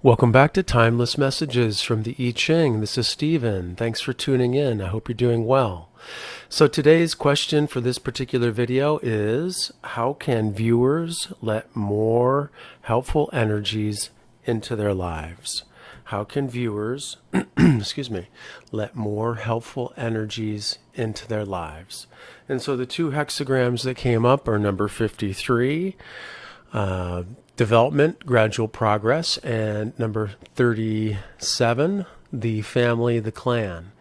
Welcome back to Timeless Messages from the I Ching. This is Stephen. Thanks for tuning in. I hope you're doing well. So today's question for this particular video is, how can viewers let more helpful energies into their lives? How can viewers, let more helpful energies into their lives? And so the two hexagrams that came up are number 53, development, gradual progress, and number 37, the family, the clan.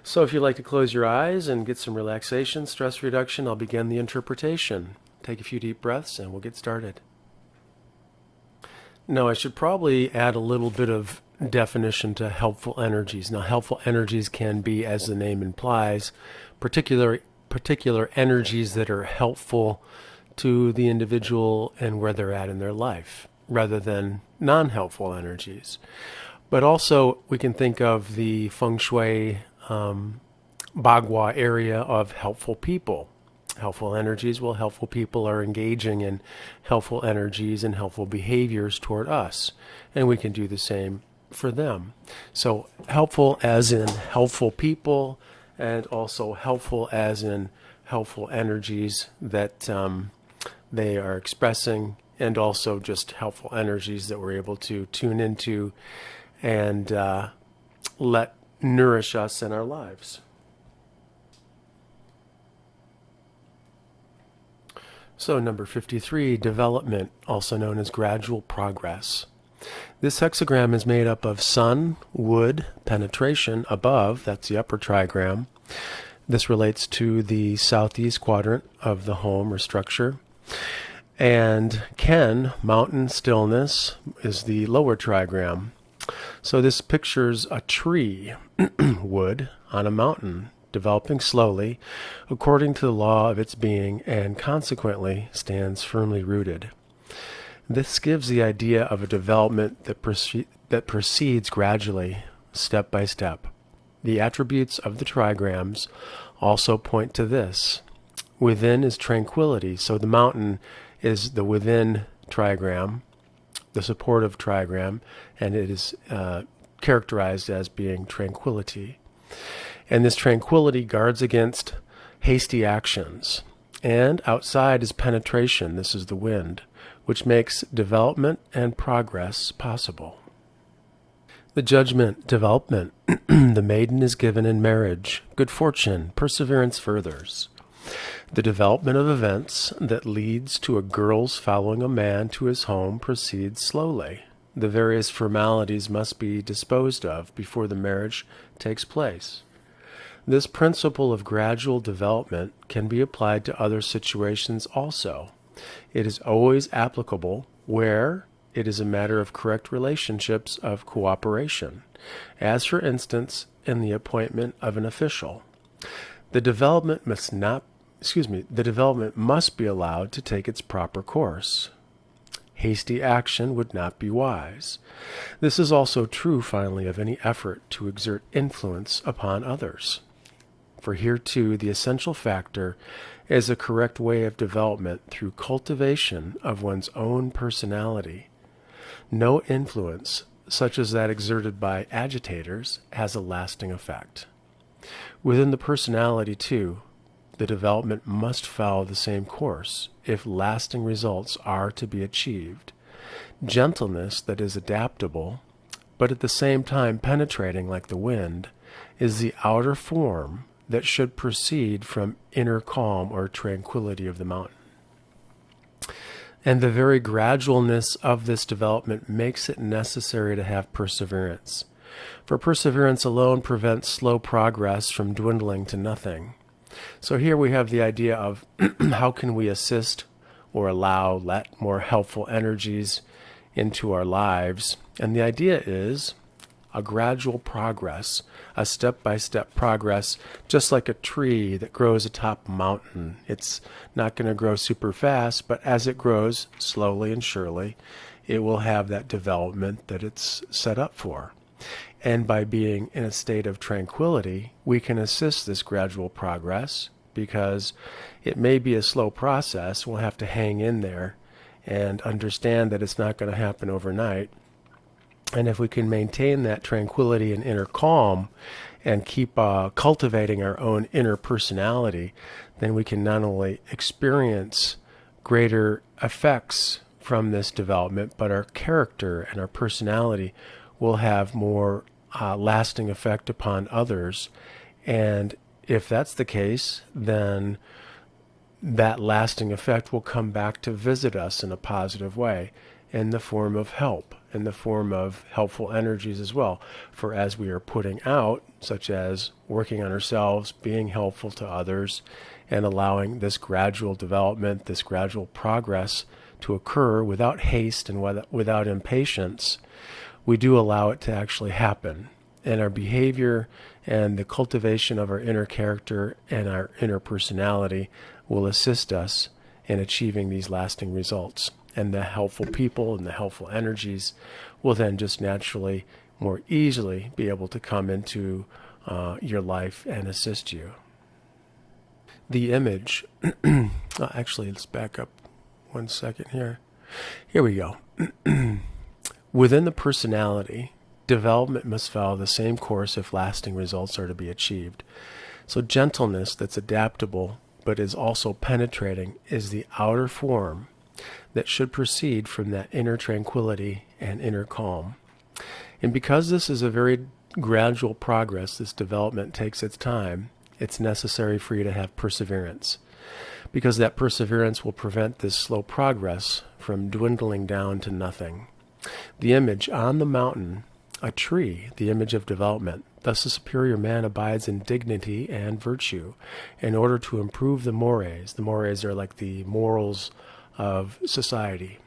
So if you'd like to close your eyes and get some relaxation, stress reduction, I'll begin the interpretation. Take a few deep breaths and we'll get started. Now, I should probably add a little bit of definition to helpful energies. Now, helpful energies can be, as the name implies, particular energies that are helpful to the individual and where they're at in their life, rather than non-helpful energies. But also, we can think of the feng shui bagua area of helpful people. Helpful energies, well, helpful people are engaging in helpful energies and helpful behaviors toward us, and we can do the same for them. So helpful as in helpful people, and also helpful as in helpful energies that they are expressing, and also just helpful energies that we're able to tune into and let nourish us in our lives. So number 53, development, also known as gradual progress. This hexagram is made up of sun, wood, penetration above, that's the upper trigram. This relates to the southeast quadrant of the home or structure. And Ken, mountain stillness, is the lower trigram. So this pictures a tree, wood, on a mountain, developing slowly according to the law of its being, and consequently stands firmly rooted. This gives the idea of a development that proceeds gradually, step by step. The attributes of the trigrams also point to this. Within is tranquility, so the mountain is the within trigram, the supportive trigram, and it is characterized as being tranquility. And this tranquility guards against hasty actions. And outside is penetration, this is the wind, which makes development and progress possible. The judgment, development, the maiden is given in marriage, good fortune, perseverance furthers. The development of events that leads to a girl's following a man to his home proceeds slowly. The various formalities must be disposed of before the marriage takes place. This principle of gradual development can be applied to other situations also. It is always applicable where it is a matter of correct relationships of cooperation, as for instance in the appointment of an official. The development must be allowed to take its proper course. Hasty action would not be wise. This is also true, finally, of any effort to exert influence upon others. For here, too, the essential factor is a correct way of development through cultivation of one's own personality. No influence, such as that exerted by agitators, has a lasting effect. Within the personality, too, the development must follow the same course if lasting results are to be achieved. Gentleness that is adaptable, but at the same time penetrating like the wind, is the outer form that should proceed from inner calm or tranquility of the mountain. And the very gradualness of this development makes it necessary to have perseverance. For perseverance alone prevents slow progress from dwindling to nothing. So here we have the idea of how can we assist or let more helpful energies into our lives. And the idea is a gradual progress, a step-by-step progress, just like a tree that grows atop a mountain. It's not going to grow super fast, but as it grows slowly and surely, it will have that development that it's set up for. And by being in a state of tranquility, we can assist this gradual progress, because it may be a slow process. We'll have to hang in there and understand that it's not going to happen overnight. And if we can maintain that tranquility and inner calm and keep cultivating our own inner personality, then we can not only experience greater effects from this development, but our character and our personality will have more lasting effect upon others. And if that's the case, then that lasting effect will come back to visit us in a positive way in the form of help, in the form of helpful energies as well. For as we are putting out, such as working on ourselves, being helpful to others, and allowing this gradual development, this gradual progress to occur without haste and without impatience, we do allow it to actually happen. And our behavior and the cultivation of our inner character and our inner personality will assist us in achieving these lasting results. And the helpful people and the helpful energies will then just naturally, more easily be able to come into your life and assist you. The image, actually, let's back up 1 second here. Here we go. Within the personality, development must follow the same course if lasting results are to be achieved. So gentleness that's adaptable but is also penetrating is the outer form that should proceed from that inner tranquility and inner calm. And because this is a very gradual progress, this development takes its time, it's necessary for you to have perseverance, because that perseverance will prevent this slow progress from dwindling down to nothing. The image on the mountain, a tree, the image of development. Thus the superior man abides in dignity and virtue in order to improve the mores. The mores are like the morals of society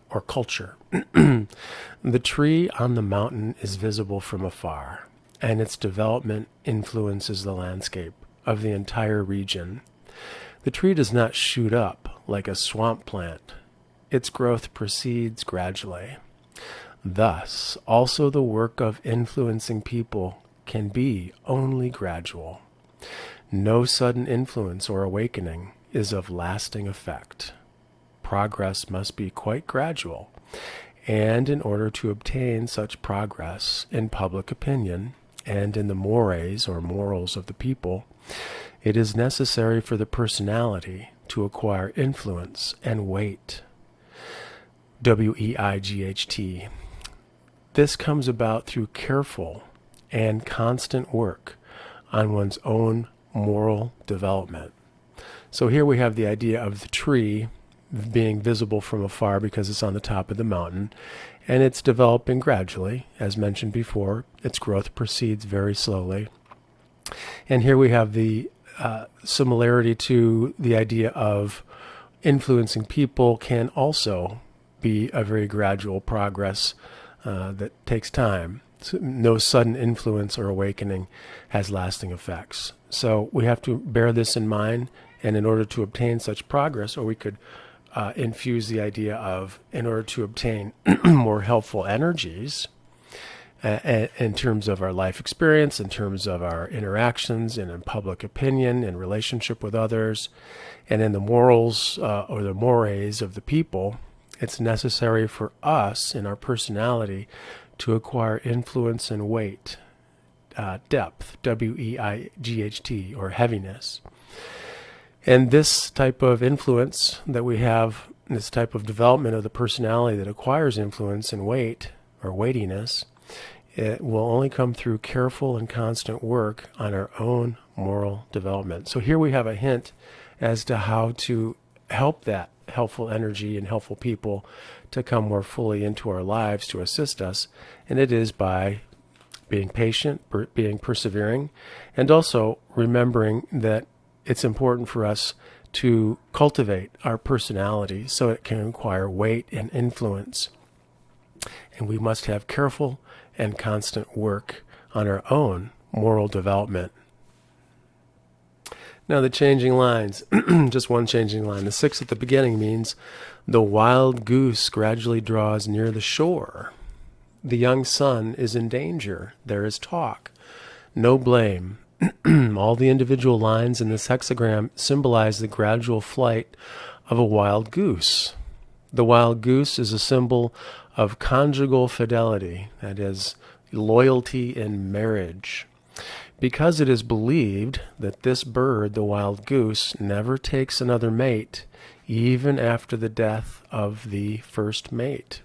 or culture. The tree on the mountain is visible from afar, and its development influences the landscape of the entire region. The tree does not shoot up like a swamp plant. Its growth proceeds gradually. Thus, also the work of influencing people can be only gradual. No sudden influence or awakening is of lasting effect. Progress must be quite gradual, and in order to obtain such progress in public opinion and in the mores or morals of the people, it is necessary for the personality to acquire influence and weight. W-E-I-G-H-T. This comes about through careful and constant work on one's own moral development. So here we have the idea of the tree being visible from afar because it's on the top of the mountain, and it's developing gradually. As mentioned before, its growth proceeds very slowly. And here we have the similarity to the idea of influencing people can also be a very gradual progress that takes time. So no sudden influence or awakening has lasting effects. So we have to bear this in mind, and in order to obtain such progress, or we could infuse the idea of, in order to obtain more helpful energies in terms of our life experience, in terms of our interactions, and in public opinion, in relationship with others, and in the morals or the mores of the people, it's necessary for us in our personality to acquire influence and weight, depth, W-E-I-G-H-T, or heaviness. And this type of influence that we have, this type of development of the personality that acquires influence and weight, or weightiness, it will only come through careful and constant work on our own moral development. So here we have a hint as to how to help that helpful energy and helpful people to come more fully into our lives to assist us, and it is by being patient, being persevering, and also remembering that it's important for us to cultivate our personality so it can acquire weight and influence. And we must have careful and constant work on our own moral development. Now the changing lines, just one changing line. The 6 at the beginning means the wild goose gradually draws near the shore. The young son is in danger. There is talk. No blame. All the individual lines in this hexagram symbolize the gradual flight of a wild goose. The wild goose is a symbol of conjugal fidelity, that is, loyalty in marriage, because it is believed that this bird, the wild goose, never takes another mate, even after the death of the first mate.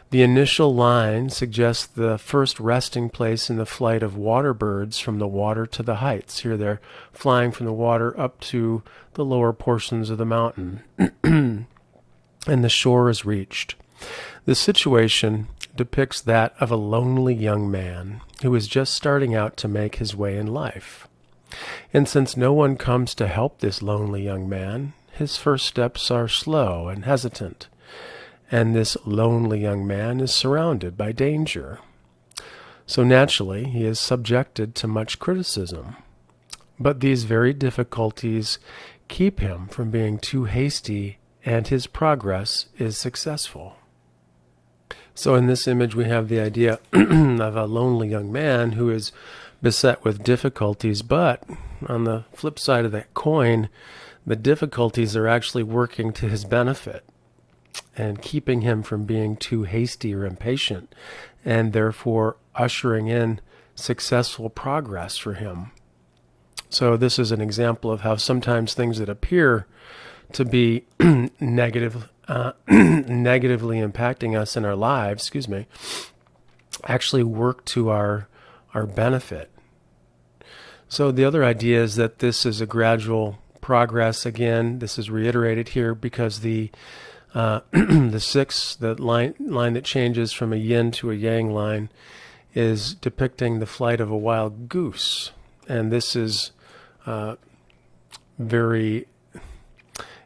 The initial line suggests the first resting place in the flight of water birds from the water to the heights. Here they're flying from the water up to the lower portions of the mountain, and the shore is reached. This situation depicts that of a lonely young man who is just starting out to make his way in life. And since no one comes to help this lonely young man, his first steps are slow and hesitant. And this lonely young man is surrounded by danger. So naturally, he is subjected to much criticism. But these very difficulties keep him from being too hasty, and his progress is successful. So in this image, we have the idea of a lonely young man who is beset with difficulties, but on the flip side of that coin, the difficulties are actually working to his benefit and keeping him from being too hasty or impatient, and therefore ushering in successful progress for him. So this is an example of how sometimes things that appear to be negatively impacting us in our lives, actually work to our benefit. So the other idea is that this is a gradual progress. Again, this is reiterated here because the the line that changes from a yin to a yang line is depicting the flight of a wild goose, and this is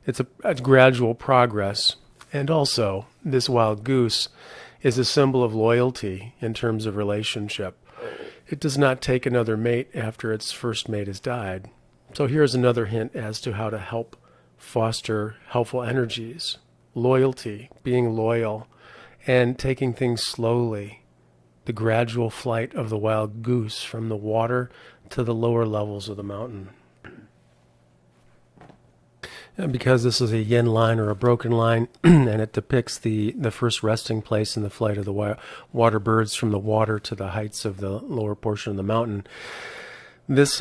it's a gradual progress. And also, this wild goose is a symbol of loyalty in terms of relationship. It does not take another mate after its first mate has died. So here's another hint as to how to help foster helpful energies. Loyalty, being loyal, and taking things slowly. The gradual flight of the wild goose from the water to the lower levels of the mountain. And because this is a yin line or a broken line, and it depicts the first resting place in the flight of the water birds from the water to the heights of the lower portion of the mountain, this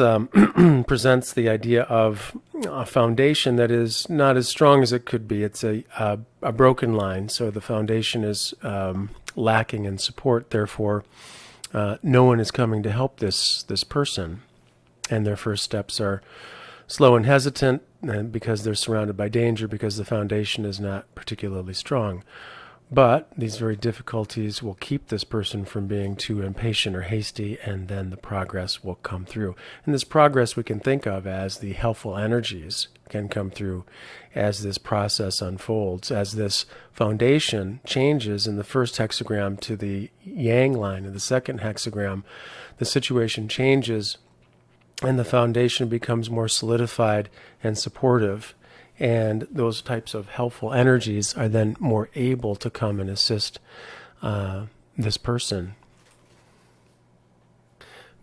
presents the idea of a foundation that is not as strong as it could be. It's a broken line, so the foundation is lacking in support. Therefore, no one is coming to help this person, and their first steps are slow and hesitant, and because they're surrounded by danger, because the foundation is not particularly strong. But these very difficulties will keep this person from being too impatient or hasty, and then the progress will come through. And this progress we can think of as the helpful energies can come through as this process unfolds. As this foundation changes in the first hexagram to the yang line in the second hexagram, the situation changes and the foundation becomes more solidified and supportive. And those types of helpful energies are then more able to come and assist this person.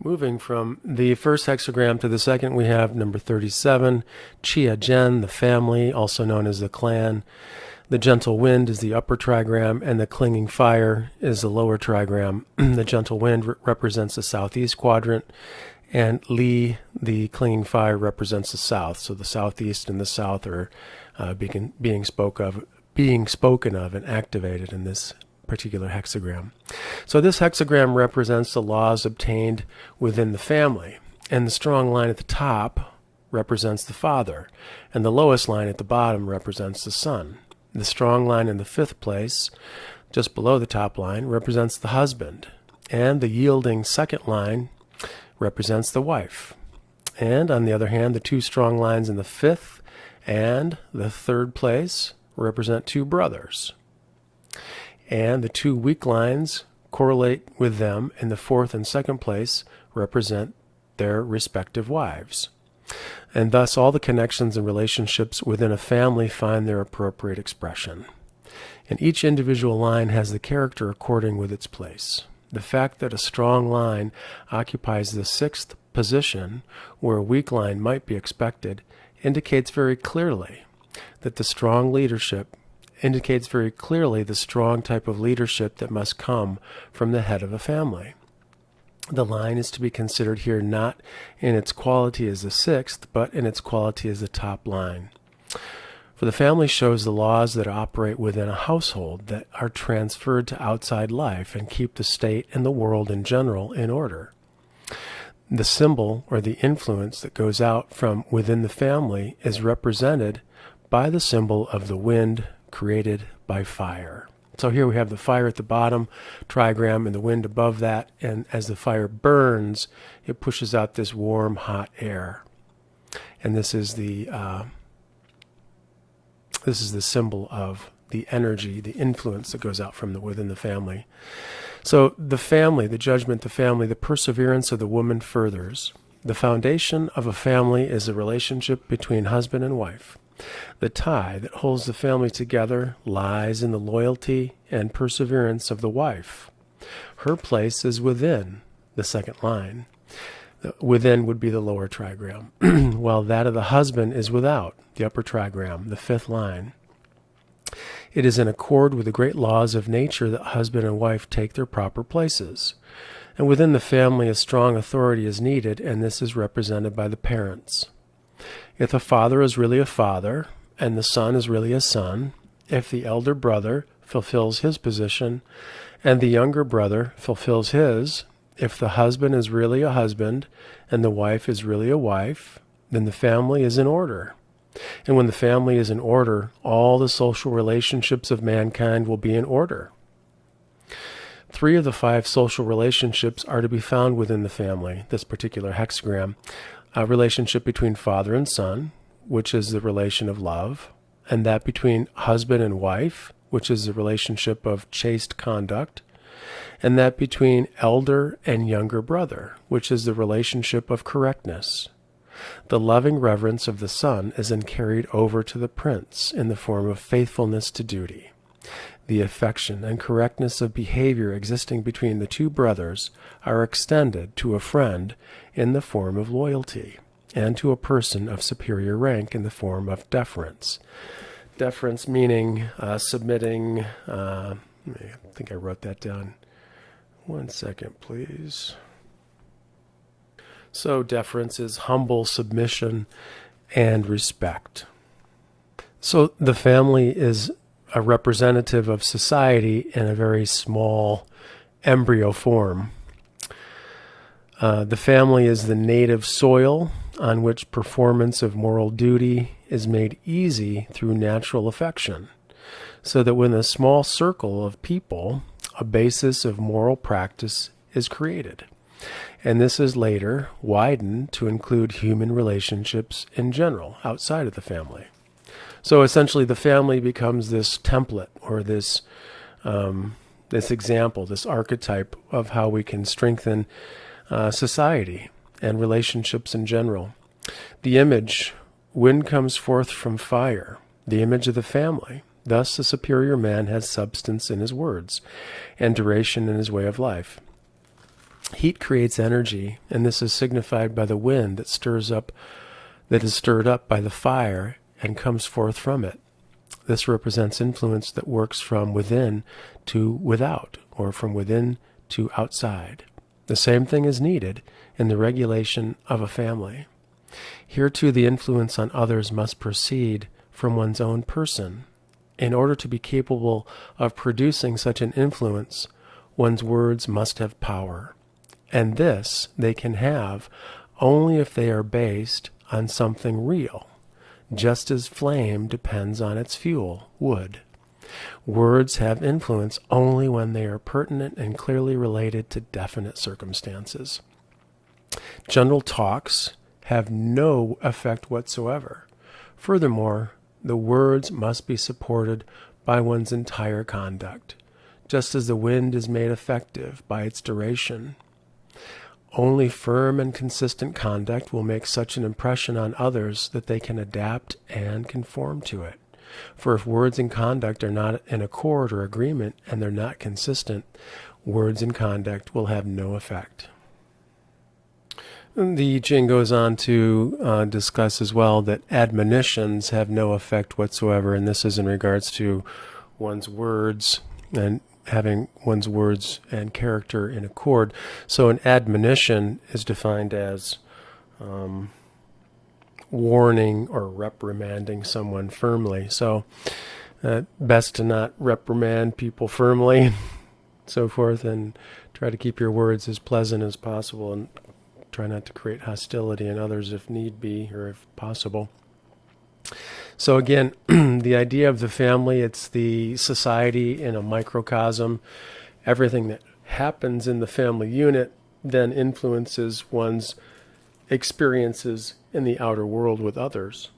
Moving from the first hexagram to the second, we have number 37, Chia Gen, the family, also known as the clan. The gentle wind is the upper trigram, and the clinging fire is the lower trigram. The gentle wind represents the southeast quadrant, and Li, the clinging fire, represents the south. So the southeast and the south are being spoken of and activated in this particular hexagram. So this hexagram represents the laws obtained within the family, and the strong line at the top represents the father, and the lowest line at the bottom represents the son. The strong line in the fifth place, just below the top line, represents the husband, and the yielding second line represents the wife. And on the other hand, the two strong lines in the fifth and the third place represent two brothers. And the two weak lines correlate with them in the fourth and second place represent their respective wives. And thus all the connections and relationships within a family find their appropriate expression. And each individual line has the character according with its place. The fact that a strong line occupies the sixth position, where a weak line might be expected, indicates very clearly that the strong leadership indicates very clearly the strong type of leadership that must come from the head of a family. The line is to be considered here not in its quality as the sixth, but in its quality as the top line. For the family shows the laws that operate within a household that are transferred to outside life and keep the state and the world in general in order. The symbol or the influence that goes out from within the family is represented by the symbol of the wind created by fire. So here we have the fire at the bottom, trigram, and the wind above that, and as the fire burns, it pushes out this warm, hot air. And this is the symbol of the energy, the influence that goes out from within the family. So the family, the judgment, the family, the perseverance of the woman furthers. The foundation of a family is a relationship between husband and wife. The tie that holds the family together lies in the loyalty and perseverance of the wife. Her place is within the second line. Within would be the lower trigram, while that of the husband is without, the upper trigram, the fifth line. It is in accord with the great laws of nature that husband and wife take their proper places. And within the family, a strong authority is needed, and this is represented by the parents. If a father is really a father, and the son is really a son, if the elder brother fulfills his position, and the younger brother fulfills his, if the husband is really a husband, and the wife is really a wife, then the family is in order. And when the family is in order, all the social relationships of mankind will be in order. 3 of the 5 social relationships are to be found within the family, this particular hexagram. A relationship between father and son, which is the relation of love, and that between husband and wife, which is the relationship of chaste conduct, and that between elder and younger brother, which is the relationship of correctness. The loving reverence of the son is then carried over to the prince in the form of faithfulness to duty. The affection and correctness of behavior existing between the 2 brothers are extended to a friend in the form of loyalty, and to a person of superior rank in the form of deference. Deference meaning submitting. I think I wrote that down. 1 second, please. So deference is humble submission and respect. So the family is a representative of society in a very small embryo form. The family is the native soil on which performance of moral duty is made easy through natural affection, so that when a small circle of people, a basis of moral practice is created. And this is later widened to include human relationships in general, outside of the family. So essentially the family becomes this template, or this example, this archetype of how we can strengthen society and relationships in general. The image, wind comes forth from fire, the image of the family. Thus the superior man has substance in his words and duration in his way of life. Heat creates energy, and this is signified by the wind that is stirred up by the fire and comes forth from it. This represents influence that works from within to without, or from within to outside. The same thing is needed in the regulation of a family. Here too the influence on others must proceed from one's own person. In order to be capable of producing such an influence, one's words must have power. And this they can have only if they are based on something real, just as flame depends on its fuel, wood. Words have influence only when they are pertinent and clearly related to definite circumstances. General talks have no effect whatsoever. Furthermore, the words must be supported by one's entire conduct, just as the wind is made effective by its duration. Only firm and consistent conduct will make such an impression on others that they can adapt and conform to it. For if words and conduct are not in accord or agreement, and they're not consistent, words and conduct will have no effect. The Ching goes on to discuss as well that admonitions have no effect whatsoever, and this is in regards to one's words and having one's words and character in accord. So an admonition is defined as warning or reprimanding someone firmly. So best to not reprimand people firmly and so forth, and try to keep your words as pleasant as possible, and try not to create hostility in others if need be or if possible. So again, the idea of the family, it's the society in a microcosm. Everything that happens in the family unit then influences one's experiences in the outer world with others.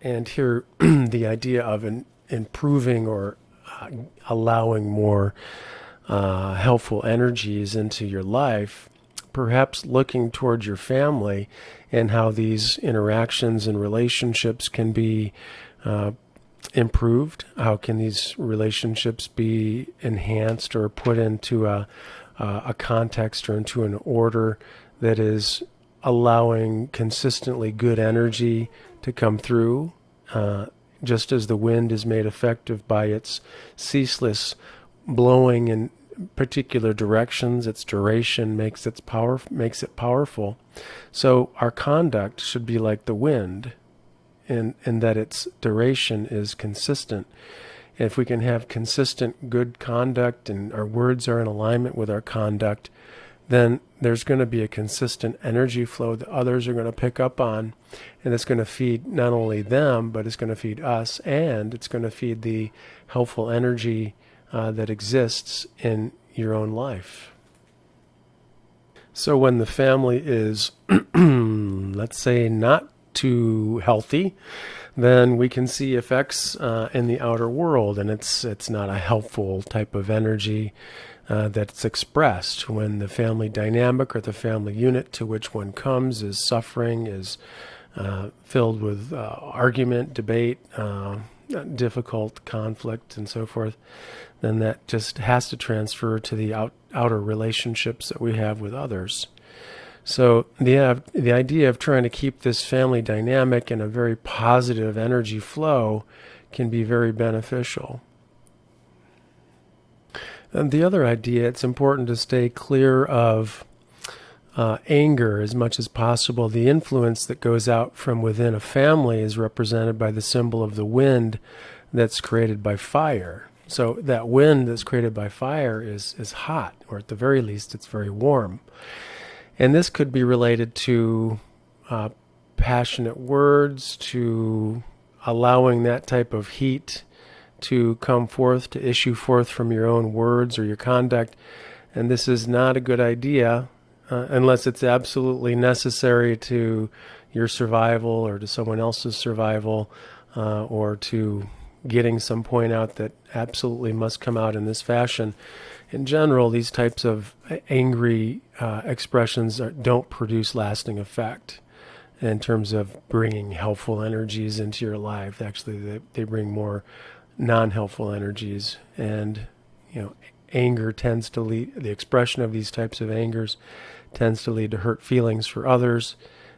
And here, the idea of improving or allowing more helpful energies into your life, perhaps looking towards your family and how these interactions and relationships can be improved. How can these relationships be enhanced or put into a context or into an order that is allowing consistently good energy to come through, just as the wind is made effective by its ceaseless blowing in particular directions. Its duration makes it powerful. So our conduct should be like the wind, in that its duration is consistent. If we can have consistent good conduct and our words are in alignment with our conduct, then there's going to be a consistent energy flow that others are going to pick up on, and it's going to feed not only them, but it's going to feed us, and it's going to feed the helpful energy that exists in your own life. So when the family is, let's say, not too healthy, then we can see effects in the outer world, and it's not a helpful type of energy that's expressed when the family dynamic or the family unit to which one comes is suffering, is filled with argument, debate, difficult conflict, and so forth. Then that just has to transfer to the outer relationships that we have with others. So the idea of trying to keep this family dynamic in a very positive energy flow can be very beneficial. And the other idea, it's important to stay clear of anger as much as possible. The influence that goes out from within a family is represented by the symbol of the wind that's created by fire. So that wind that's created by fire is hot, or at the very least, it's very warm. And this could be related to passionate words, to allowing that type of heat to come forth, to issue forth from your own words or your conduct. And this is not a good idea unless it's absolutely necessary to your survival or to someone else's survival, or to getting some point out that absolutely must come out in this fashion. In general, these types of angry expressions don't produce lasting effect in terms of bringing helpful energies into your life. Actually, they bring more non-helpful energies, and anger tends to lead, the expression of these types of angers tends to lead to hurt feelings for others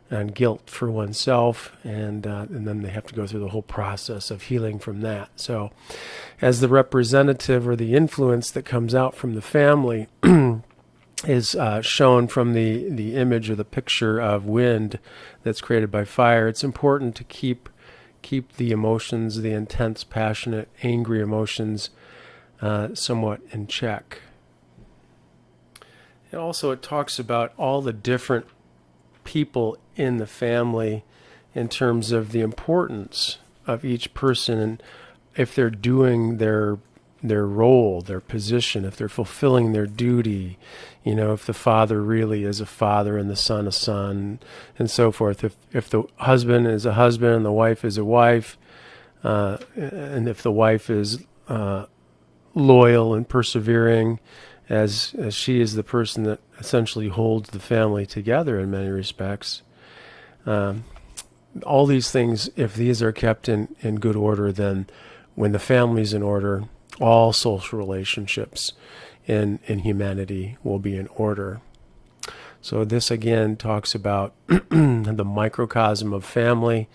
and guilt for oneself, and then they have to go through the whole process of healing from that. So as the representative or the influence that comes out from the family is shown from the image or the picture of wind that's created by fire, it's important to keep the emotions, the intense, passionate, angry emotions somewhat in check. And also it talks about all the different people in the family in terms of the importance of each person, and if they're doing their role, their position, if they're fulfilling their duty, if the father really is a father and the son a son, and so forth. If the husband is a husband and the wife is a wife, and if the wife is loyal and persevering, as she is the person that essentially holds the family together in many respects. All these things, if these are kept in good order, then when the family's in order, all social relationships in humanity will be in order. So this again talks about the microcosm of family,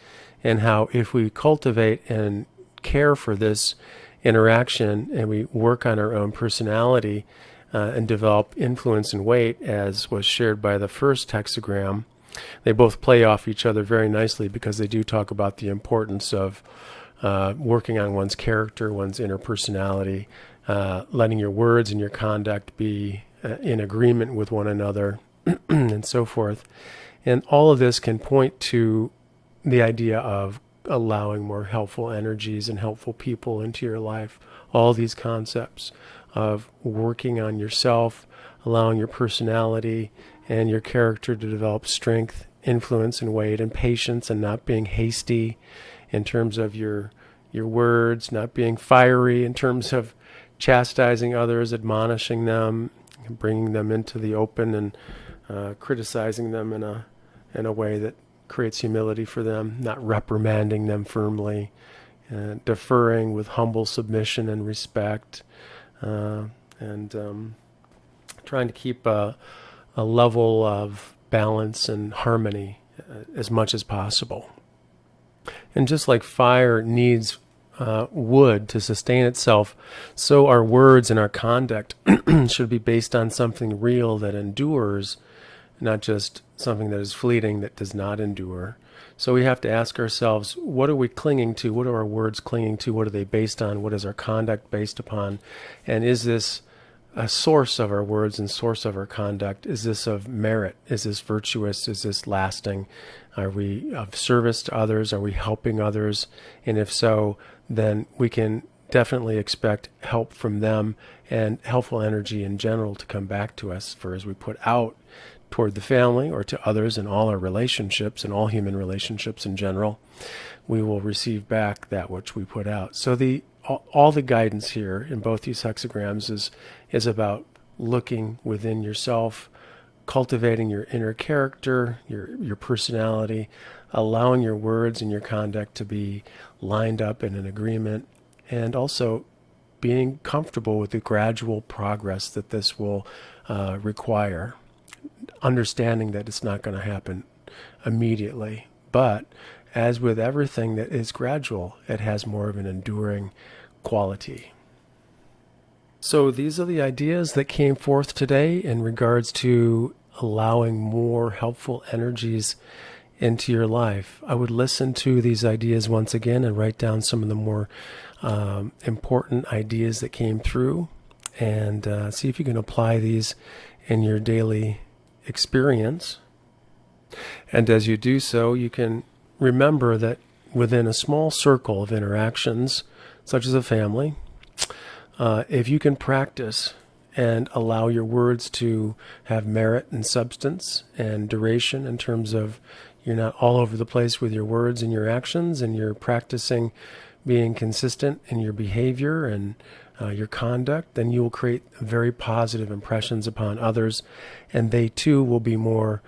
and how if we cultivate and care for this interaction and we work on our own personality and develop influence and weight, as was shared by the first hexagram, they both play off each other very nicely, because they do talk about the importance of working on one's character, one's inner personality, letting your words and your conduct be in agreement with one another, and so forth. And all of this can point to the idea of allowing more helpful energies and helpful people into your life. All these concepts of working on yourself, allowing your personality and your character to develop strength, influence, and weight, and patience, and not being hasty in terms of your words, not being fiery in terms of chastising others, admonishing them, bringing them into the open, and criticizing them in a way that creates humility for them, not reprimanding them firmly, deferring with humble submission and respect, and trying to keep a level of balance and harmony as much as possible. And just like fire needs wood to sustain itself, so our words and our conduct should be based on something real that endures, not just something that is fleeting that does not endure. So we have to ask ourselves, what are we clinging to? What are our words clinging to? What are they based on? What is our conduct based upon? And is this a source of our words and source of our conduct? Is this of merit? Is this virtuous? Is this lasting? Are we of service to others? Are we helping others? And if so, then we can definitely expect help from them and helpful energy in general to come back to us, for as we put out toward the family or to others in all our relationships and all human relationships in general, we will receive back that which we put out. So all the guidance here in both these hexagrams is about looking within yourself, cultivating your inner character, your personality, allowing your words and your conduct to be lined up in an agreement, and also being comfortable with the gradual progress that this will require, understanding that it's not going to happen immediately. But as with everything that is gradual, it has more of an enduring quality. So these are the ideas that came forth today in regards to allowing more helpful energies into your life. I would listen to these ideas once again and write down some of the more important ideas that came through, and see if you can apply these in your daily experience. And as you do so, you can remember that within a small circle of interactions, such as a family, if you can practice and allow your words to have merit and substance and duration, in terms of you're not all over the place with your words and your actions, and you're practicing being consistent in your behavior and your conduct, then you will create very positive impressions upon others, and they too will be more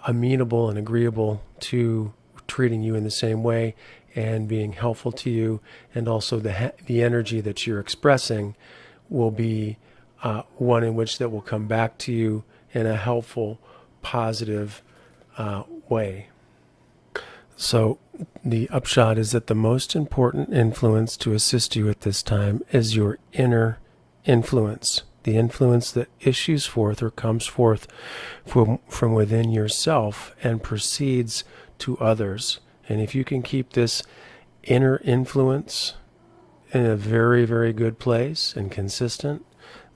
amenable and agreeable to treating you in the same way and being helpful to you. And also the energy that you're expressing will be one in which that will come back to you in a helpful, positive way. So the upshot is that the most important influence to assist you at this time is your inner influence, the influence that issues forth or comes forth from within yourself and proceeds to others. And if you can keep this inner influence in a very, very good place and consistent,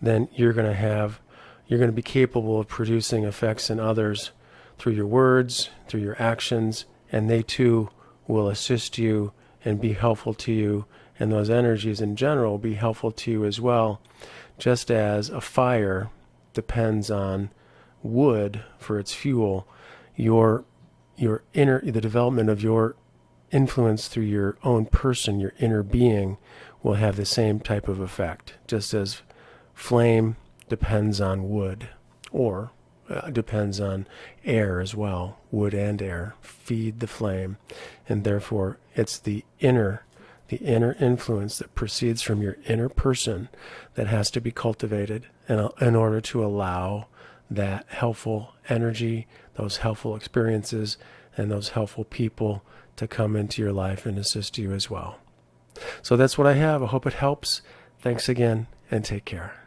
then you're going to be capable of producing effects in others through your words, through your actions, and they too will assist you and be helpful to you, and those energies in general will be helpful to you as well. Just as a fire depends on wood for its fuel, the development of your influence through your own person, your inner being, will have the same type of effect, just as flame depends on wood, or depends on air as well. Wood and air feed the flame, and therefore it's the inner influence that proceeds from your inner person that has to be cultivated in order to allow that helpful energy, those helpful experiences, and those helpful people to come into your life and assist you as well. So that's what I have. I hope it helps. Thanks again, and take care.